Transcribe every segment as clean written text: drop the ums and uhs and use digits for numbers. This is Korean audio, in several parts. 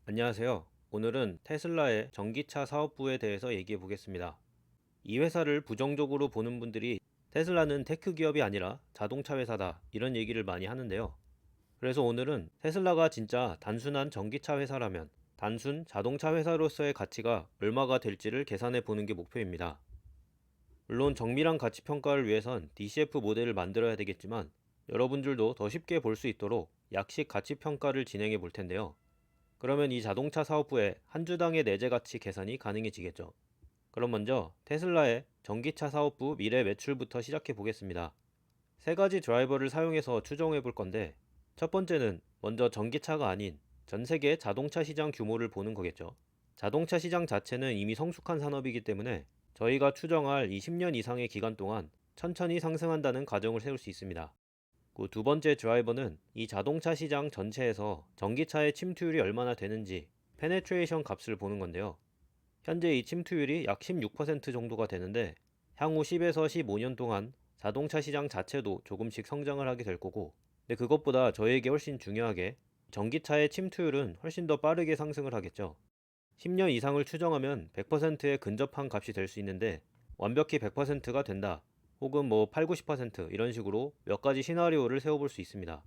안녕하세요. 오늘은 테슬라의 전기차 사업부에 대해서 얘기해 보겠습니다. 이 회사를 부정적으로 보는 분들이 테슬라는 테크 기업이 아니라 자동차 회사다 이런 얘기를 많이 하는데요. 그래서 오늘은 테슬라가 진짜 단순한 전기차 회사라면 단순 자동차 회사로서의 가치가 얼마가 될지를 계산해 보는 게 목표입니다. 물론 정밀한 가치 평가를 위해선 DCF 모델을 만들어야 되겠지만 여러분들도 더 쉽게 볼 수 있도록 약식 가치 평가를 진행해 볼 텐데요. 그러면 이 자동차 사업부의 한 주당의 내재 가치 계산이 가능해지겠죠. 그럼 먼저 테슬라의 전기차 사업부 미래 매출부터 시작해 보겠습니다. 세 가지 드라이버를 사용해서 추정해 볼 건데, 첫 번째는 먼저 전기차가 아닌 전 세계 자동차 시장 규모를 보는 거겠죠. 자동차 시장 자체는 이미 성숙한 산업이기 때문에 저희가 추정할 20년 이상의 기간 동안 천천히 상승한다는 가정을 세울 수 있습니다. 그 두 번째 드라이버는 이 자동차 시장 전체에서 전기차의 침투율이 얼마나 되는지 페네트레이션 값을 보는 건데요. 현재 이 침투율이 약 16% 정도가 되는데 향후 10에서 15년 동안 자동차 시장 자체도 조금씩 성장을 하게 될 거고, 근데 그것보다 저에게 훨씬 중요하게 전기차의 침투율은 훨씬 더 빠르게 상승을 하겠죠. 10년 이상을 추정하면 100%에 근접한 값이 될 수 있는데, 완벽히 100%가 된다, 혹은 뭐 8, 90% 이런 식으로 몇 가지 시나리오를 세워볼 수 있습니다.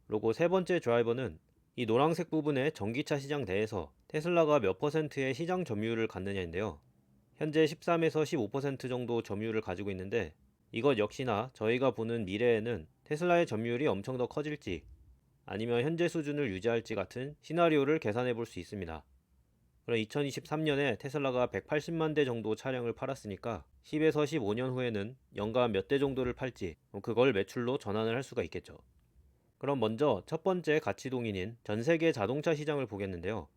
그리고 세 번째 드라이버는 이 노란색 부분의 전기차 시장 내에서 테슬라가 몇 퍼센트의 시장 점유율을 갖느냐인데요. 현재 13에서 15% 정도 점유율을 가지고 있는데, 이것 역시나 저희가 보는 미래에는 테슬라의 점유율이 엄청 더 커질지 아니면 현재 수준을 유지할지 같은 시나리오를 계산해 볼 수 있습니다. 그럼 2023년에 테슬라가 180만 대 정도 차량을 팔았으니까 10에서 15년 후에는 연간 몇 대 정도를 팔지, 그걸 매출로 전환을 할 수가 있겠죠. 그럼 먼저 첫 번째 가치동인인 전 세계 자동차 시장을 보겠는데요.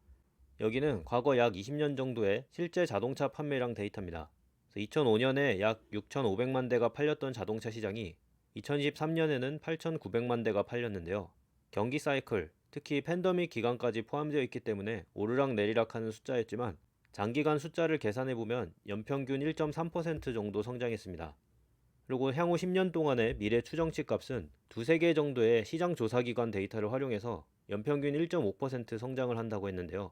여기는 과거 약 20년 정도의 실제 자동차 판매량 데이터입니다. 2005년에 약 6,500만 대가 팔렸던 자동차 시장이 2023년에는 8,900만 대가 팔렸는데요. 경기 사이클, 특히 팬데믹 기간까지 포함되어 있기 때문에 오르락내리락 하는 숫자였지만, 장기간 숫자를 계산해보면 연평균 1.3% 정도 성장했습니다. 그리고 향후 10년 동안의 미래 추정치 값은 두세 개 정도의 시장 조사기관 데이터를 활용해서 연평균 1.5% 성장을 한다고 했는데요.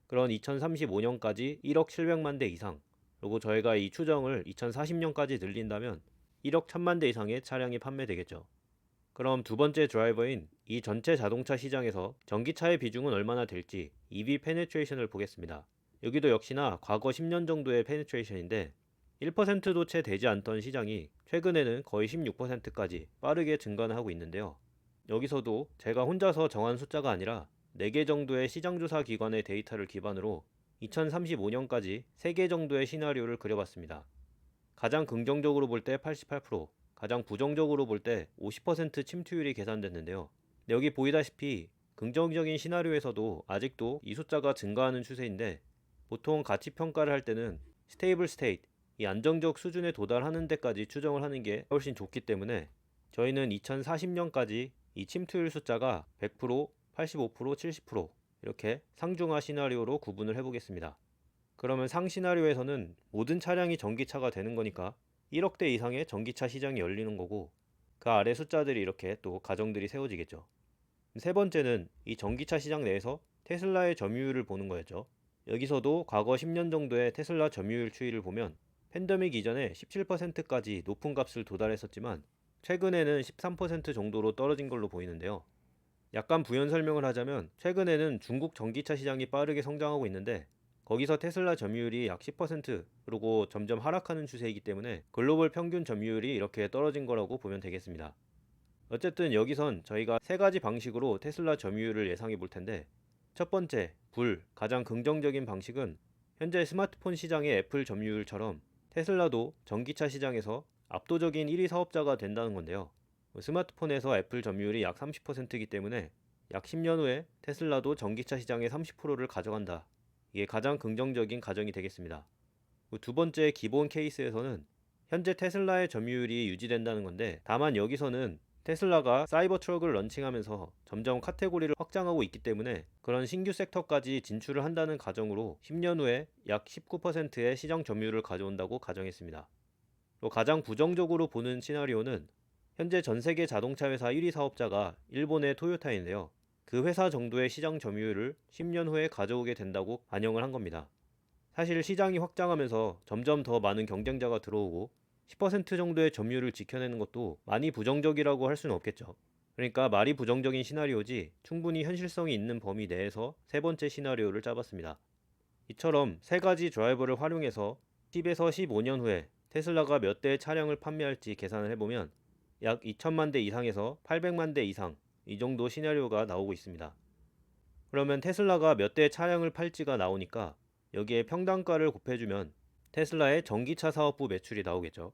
그런 2035년까지 1억 700만 대 이상, 그리고 저희가 이 추정을 2040년까지 늘린다면 1억 1000만 대 이상의 차량이 판매되겠죠. 그럼 두 번째 드라이버인 이 전체 자동차 시장에서 전기차의 비중은 얼마나 될지 EV 페네트레이션을 보겠습니다. 여기도 역시나 과거 10년 정도의 페네트레이션인데 1%도 채 되지 않던 시장이 최근에는 거의 16%까지 빠르게 증가를 하고 있는데요. 여기서도 제가 혼자서 정한 숫자가 아니라 4개 정도의 시장조사 기관의 데이터를 기반으로 2035년까지 3개 정도의 시나리오를 그려봤습니다. 가장 긍정적으로 볼 때 88%, 가장 부정적으로 볼 때 50% 침투율이 계산됐는데요. 여기 보이다시피 긍정적인 시나리오에서도 아직도 이 숫자가 증가하는 추세인데, 보통 가치 평가를 할 때는 스테이블 스테이트, 이 안정적 수준에 도달하는 데까지 추정을 하는 게 훨씬 좋기 때문에 저희는 2040년까지 이 침투율 숫자가 100%, 85%, 70% 이렇게 상중하 시나리오로 구분을 해보겠습니다. 그러면 상 시나리오에서는 모든 차량이 전기차가 되는 거니까 1억 대 이상의 전기차 시장이 열리는 거고, 그 아래 숫자들이 이렇게 또 가정들이 세워지겠죠. 세 번째는 이 전기차 시장 내에서 테슬라의 점유율을 보는 거였죠. 여기서도 과거 10년 정도의 테슬라 점유율 추이를 보면 팬데믹 이전에 17%까지 높은 값을 도달했었지만 최근에는 13% 정도로 떨어진 걸로 보이는데요. 약간 부연 설명을 하자면 최근에는 중국 전기차 시장이 빠르게 성장하고 있는데, 거기서 테슬라 점유율이 약 10%, 그리고 점점 하락하는 추세이기 때문에 글로벌 평균 점유율이 이렇게 떨어진 거라고 보면 되겠습니다. 어쨌든 여기선 저희가 세 가지 방식으로 테슬라 점유율을 예상해 볼 텐데, 첫 번째, 가장 긍정적인 방식은 현재 스마트폰 시장의 애플 점유율처럼 테슬라도 전기차 시장에서 압도적인 1위 사업자가 된다는 건데요. 스마트폰에서 애플 점유율이 약 30%이기 때문에 약 10년 후에 테슬라도 전기차 시장의 30%를 가져간다. 이게 가장 긍정적인 가정이 되겠습니다. 두 번째 기본 케이스에서는 현재 테슬라의 점유율이 유지된다는 건데, 다만 여기서는 테슬라가 사이버 트럭을 런칭하면서 점점 카테고리를 확장하고 있기 때문에 그런 신규 섹터까지 진출을 한다는 가정으로 10년 후에 약 19%의 시장 점유율을 가져온다고 가정했습니다. 또 가장 부정적으로 보는 시나리오는 현재 전 세계 자동차 회사 1위 사업자가 일본의 토요타인데요. 그 회사 정도의 시장 점유율을 10년 후에 가져오게 된다고 반영을 한 겁니다. 사실 시장이 확장하면서 점점 더 많은 경쟁자가 들어오고 10% 정도의 점유율을 지켜내는 것도 많이 부정적이라고 할 수는 없겠죠. 그러니까 말이 부정적인 시나리오지 충분히 현실성이 있는 범위 내에서 세 번째 시나리오를 짜봤습니다. 이처럼 세 가지 드라이버를 활용해서 10에서 15년 후에 테슬라가 몇 대의 차량을 판매할지 계산을 해보면 약 2천만 대 이상에서 800만 대 이상 이 정도 시나리오가 나오고 있습니다. 그러면 테슬라가 몇 대의 차량을 팔지가 나오니까 여기에 평단가를 곱해주면 테슬라의 전기차 사업부 매출이 나오겠죠.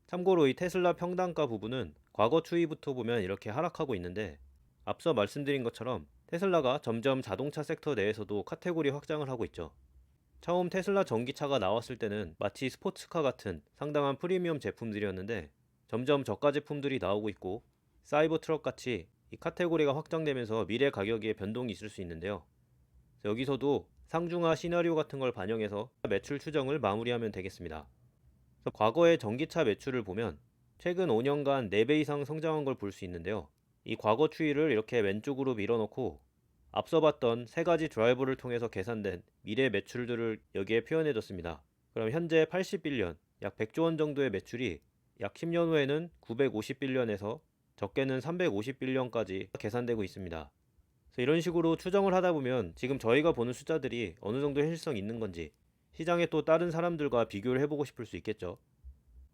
참고로 이 테슬라 평단가 부분은 과거 추이부터 보면 이렇게 하락하고 있는데 앞서 말씀드린 것처럼 테슬라가 점점 자동차 섹터 내에서도 카테고리 확장을 하고 있죠. 처음 테슬라 전기차가 나왔을 때는 마치 스포츠카 같은 상당한 프리미엄 제품들이었는데 점점 저가 제품들이 나오고 있고 사이버 트럭 같이 이 카테고리가 확장되면서 미래 가격에 변동이 있을 수 있는데요. 여기서도 상중하 시나리오 같은 걸 반영해서 매출 추정을 마무리하면 되겠습니다. 그래서 과거의 전기차 매출을 보면 최근 5년간 4배 이상 성장한 걸 볼 수 있는데요. 이 과거 추이를 이렇게 왼쪽으로 밀어넣고 앞서 봤던 세 가지 드라이버를 통해서 계산된 미래 매출들을 여기에 표현해뒀습니다. 그럼 현재 80빌리언, 약 100조 원 정도의 매출이 약 10년 후에는 950빌리언에서 적게는 350빌리언까지 계산되고 있습니다. 그래서 이런 식으로 추정을 하다 보면 지금 저희가 보는 숫자들이 어느 정도 현실성 있는 건지 시장의 또 다른 사람들과 비교를 해보고 싶을 수 있겠죠.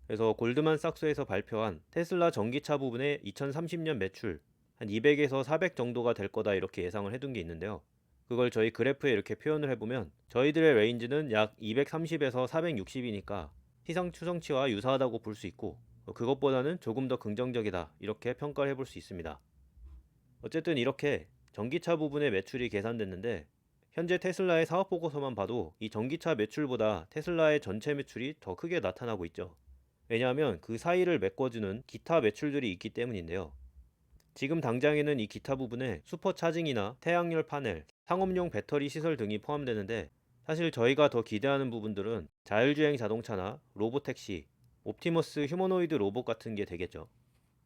그래서 골드만삭스에서 발표한 테슬라 전기차 부분의 2030년 매출 한 200에서 400 정도가 될 거다 이렇게 예상을 해둔 게 있는데요. 그걸 저희 그래프에 이렇게 표현을 해보면 저희들의 레인지는 약 230에서 460이니까 시장 추정치와 유사하다고 볼 수 있고 그것보다는 조금 더 긍정적이다 이렇게 평가를 해볼 수 있습니다. 어쨌든 이렇게 전기차 부분의 매출이 계산됐는데 현재 테슬라의 사업 보고서만 봐도 이 전기차 매출보다 테슬라의 전체 매출이 더 크게 나타나고 있죠. 왜냐하면 그 사이를 메꿔주는 기타 매출들이 있기 때문인데요. 지금 당장에는 이 기타 부분에 슈퍼차징이나 태양열 파넬, 상업용 배터리 시설 등이 포함되는데 사실 저희가 더 기대하는 부분들은 자율주행 자동차나 로보택시, 옵티머스 휴머노이드 로봇 같은 게 되겠죠.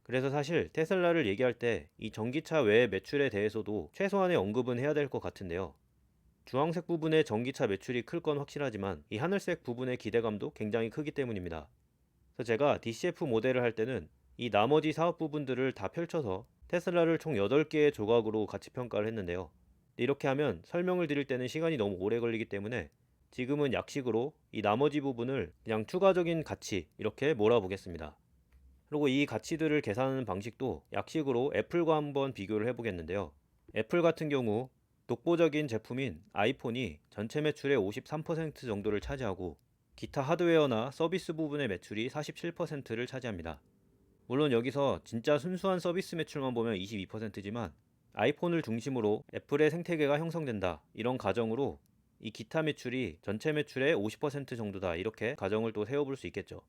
그래서 사실 테슬라를 얘기할 때 이 전기차 외의 매출에 대해서도 최소한의 언급은 해야 될 것 같은데요. 주황색 부분의 전기차 매출이 클 건 확실하지만 이 하늘색 부분의 기대감도 굉장히 크기 때문입니다. 그래서 제가 DCF 모델을 할 때는 이 나머지 사업 부분들을 다 펼쳐서 테슬라를 총 8개의 조각으로 같이 평가를 했는데요. 이렇게 하면 설명을 드릴 때는 시간이 너무 오래 걸리기 때문에 지금은 약식으로 이 나머지 부분을 그냥 추가적인 가치 이렇게 몰아보겠습니다. 그리고 이 가치들을 계산하는 방식도 약식으로 애플과 한번 비교를 해보겠는데요. 애플 같은 경우 독보적인 제품인 아이폰이 전체 매출의 53% 정도를 차지하고 기타 하드웨어나 서비스 부분의 매출이 47%를 차지합니다. 물론 여기서 진짜 순수한 서비스 매출만 보면 22%지만 아이폰을 중심으로 애플의 생태계가 형성된다 이런 가정으로 이 기타 매출이 전체 매출의 50% 정도다 이렇게 가정을 또 세워볼 수 있겠죠.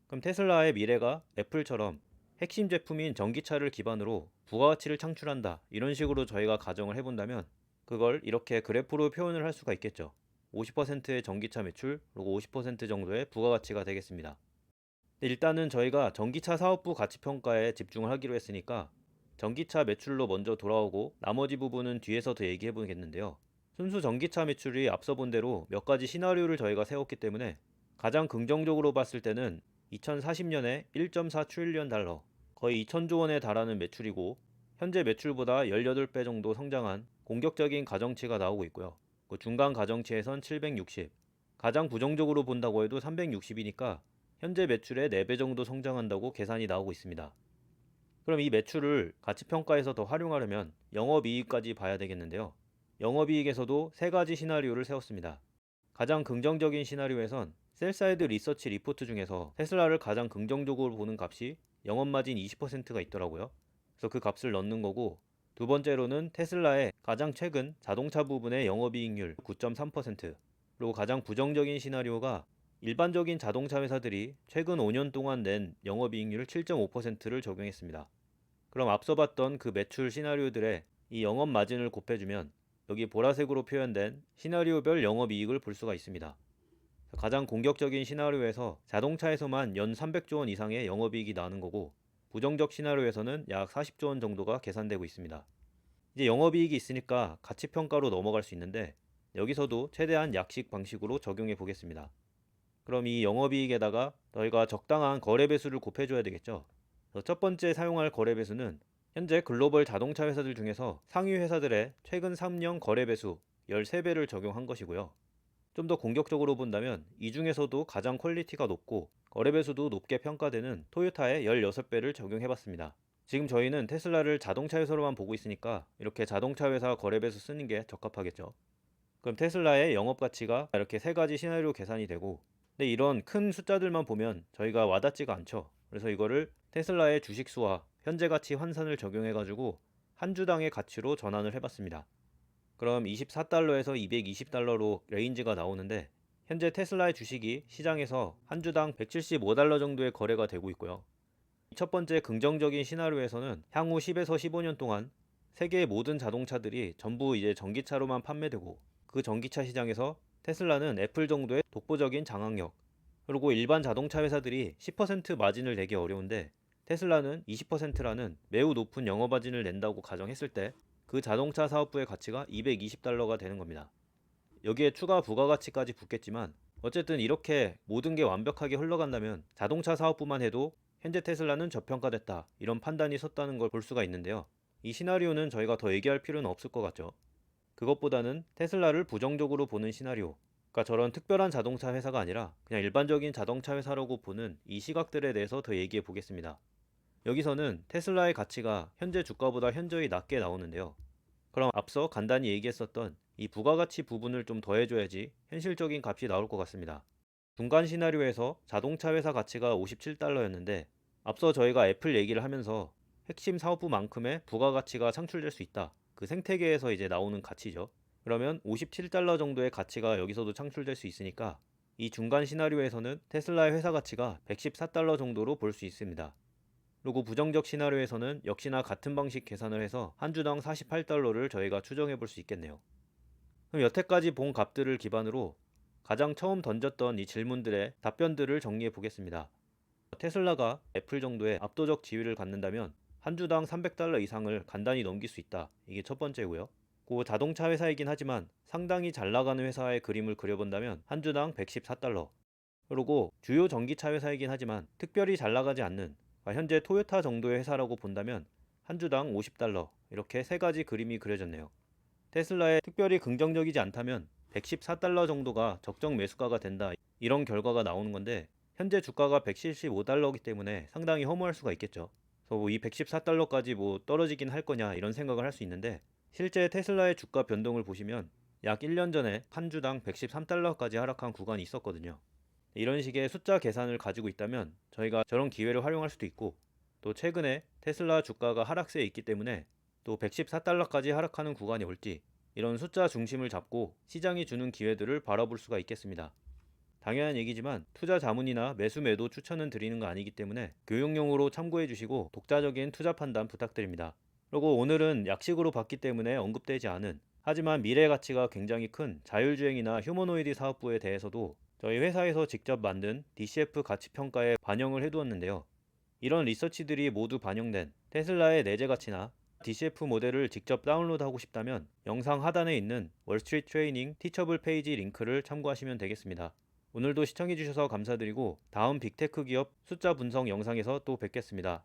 그럼 테슬라의 미래가 애플처럼 핵심 제품인 전기차를 기반으로 부가가치를 창출한다 이런 식으로 저희가 가정을 해본다면 그걸 이렇게 그래프로 표현을 할 수가 있겠죠. 50%의 전기차 매출 그리고 50% 정도의 부가가치가 되겠습니다. 일단은 저희가 전기차 사업부 가치평가에 집중을 하기로 했으니까 전기차 매출로 먼저 돌아오고 나머지 부분은 뒤에서 더 얘기해 보겠는데요. 순수 전기차 매출이 앞서 본 대로 몇 가지 시나리오를 저희가 세웠기 때문에 가장 긍정적으로 봤을 때는 2040년에 1.4 트릴리언 달러, 거의 2천조 원에 달하는 매출이고 현재 매출보다 18배 정도 성장한 공격적인 가정치가 나오고 있고요. 그 중간 가정치에선 760, 가장 부정적으로 본다고 해도 360이니까 현재 매출의 4배 정도 성장한다고 계산이 나오고 있습니다. 그럼 이 매출을 가치평가에서 더 활용하려면 영업이익까지 봐야 되겠는데요. 영업이익에서도 세 가지 시나리오를 세웠습니다. 가장 긍정적인 시나리오에선 셀사이드 리서치 리포트 중에서 테슬라를 가장 긍정적으로 보는 값이 영업마진 20%가 있더라고요. 그래서 그 값을 넣는 거고 두 번째로는 테슬라의 가장 최근 자동차 부분의 영업이익률 9.3%, 그리고 가장 부정적인 시나리오가 일반적인 자동차 회사들이 최근 5년 동안 낸 영업이익률 7.5%를 적용했습니다. 그럼 앞서 봤던 그 매출 시나리오들의 이 영업 마진을 곱해주면 여기 보라색으로 표현된 시나리오별 영업이익을 볼 수가 있습니다. 가장 공격적인 시나리오에서 자동차에서만 연 300조 원 이상의 영업이익이 나는 거고 부정적 시나리오에서는 약 40조 원 정도가 계산되고 있습니다. 이제 영업이익이 있으니까 가치평가로 넘어갈 수 있는데 여기서도 최대한 약식 방식으로 적용해 보겠습니다. 그럼 이 영업이익에다가 저희가 적당한 거래배수를 곱해줘야 되겠죠. 그래서 첫 번째 사용할 거래배수는 현재 글로벌 자동차 회사들 중에서 상위 회사들의 최근 3년 거래배수 13배를 적용한 것이고요. 좀 더 공격적으로 본다면 이 중에서도 가장 퀄리티가 높고 거래배수도 높게 평가되는 토요타의 16배를 적용해봤습니다. 지금 저희는 테슬라를 자동차 회사로만 보고 있으니까 이렇게 자동차 회사 거래배수 쓰는 게 적합하겠죠. 그럼 테슬라의 영업가치가 이렇게 세 가지 시나리오 계산이 되고, 근데 이런 큰 숫자들만 보면 저희가 와닿지가 않죠. 그래서 이거를 테슬라의 주식수와 현재 가치 환산을 적용해가지고 한 주당의 가치로 전환을 해봤습니다. 그럼 24달러에서 220달러로 레인지가 나오는데 현재 테슬라의 주식이 시장에서 한 주당 175달러 정도의 거래가 되고 있고요. 첫 번째 긍정적인 시나리오에서는 향후 10에서 15년 동안 세계의 모든 자동차들이 전부 이제 전기차로만 판매되고 그 전기차 시장에서 테슬라는 애플 정도의 독보적인 장악력, 그리고 일반 자동차 회사들이 10% 마진을 내기 어려운데 테슬라는 20%라는 매우 높은 영업 마진을 낸다고 가정했을 때 그 자동차 사업부의 가치가 220달러가 되는 겁니다. 여기에 추가 부가가치까지 붙겠지만 어쨌든 이렇게 모든 게 완벽하게 흘러간다면 자동차 사업부만 해도 현재 테슬라는 저평가됐다, 이런 판단이 섰다는 걸 볼 수가 있는데요. 이 시나리오는 저희가 더 얘기할 필요는 없을 것 같죠. 그것보다는 테슬라를 부정적으로 보는 시나리오, 그러니까 저런 특별한 자동차 회사가 아니라 그냥 일반적인 자동차 회사라고 보는 이 시각들에 대해서 더 얘기해 보겠습니다. 여기서는 테슬라의 가치가 현재 주가보다 현저히 낮게 나오는데요. 그럼 앞서 간단히 얘기했었던 이 부가가치 부분을 좀 더해줘야지 현실적인 값이 나올 것 같습니다. 중간 시나리오에서 자동차 회사 가치가 57달러였는데 앞서 저희가 애플 얘기를 하면서 핵심 사업부만큼의 부가가치가 창출될 수 있다, 그 생태계에서 이제 나오는 가치죠. 그러면 57달러 정도의 가치가 여기서도 창출될 수 있으니까 이 중간 시나리오에서는 테슬라의 회사 가치가 114달러 정도로 볼 수 있습니다. 그리고 부정적 시나리오에서는 역시나 같은 방식 계산을 해서 한 주당 48달러를 저희가 추정해 볼 수 있겠네요. 그럼 여태까지 본 값들을 기반으로 가장 처음 던졌던 이 질문들의 답변들을 정리해 보겠습니다. 테슬라가 애플 정도의 압도적 지위를 갖는다면 한 주당 300달러 이상을 간단히 넘길 수 있다, 이게 첫 번째고요. 그 자동차 회사이긴 하지만 상당히 잘 나가는 회사의 그림을 그려본다면 한 주당 114달러. 그리고 주요 전기차 회사이긴 하지만 특별히 잘 나가지 않는, 현재 토요타 정도의 회사라고 본다면 한 주당 50달러, 이렇게 세 가지 그림이 그려졌네요. 테슬라에 특별히 긍정적이지 않다면 114달러 정도가 적정 매수가가 된다, 이런 결과가 나오는 건데 현재 주가가 175달러이기 때문에 상당히 허무할 수가 있겠죠. 그래서 이 114달러까지 떨어지긴 할 거냐 이런 생각을 할 수 있는데 실제 테슬라의 주가 변동을 보시면 약 1년 전에 한 주당 113달러까지 하락한 구간이 있었거든요. 이런 식의 숫자 계산을 가지고 있다면 저희가 저런 기회를 활용할 수도 있고, 또 최근에 테슬라 주가가 하락세에 있기 때문에 또 114달러까지 하락하는 구간이 올지 이런 숫자 중심을 잡고 시장이 주는 기회들을 바라볼 수가 있겠습니다. 당연한 얘기지만 투자 자문이나 매수 매도 추천은 드리는 거 아니기 때문에 교육용으로 참고해 주시고 독자적인 투자 판단 부탁드립니다. 그리고 오늘은 약식으로 봤기 때문에 언급되지 않은, 하지만 미래 가치가 굉장히 큰 자율주행이나 휴머노이드 사업부에 대해서도 저희 회사에서 직접 만든 DCF 가치평가에 반영을 해두었는데요. 이런 리서치들이 모두 반영된 테슬라의 내재 가치나 DCF 모델을 직접 다운로드하고 싶다면 영상 하단에 있는 월스트리트 트레이닝 티처블 페이지 링크를 참고하시면 되겠습니다. 오늘도 시청해주셔서 감사드리고 다음 빅테크 기업 숫자 분석 영상에서 또 뵙겠습니다.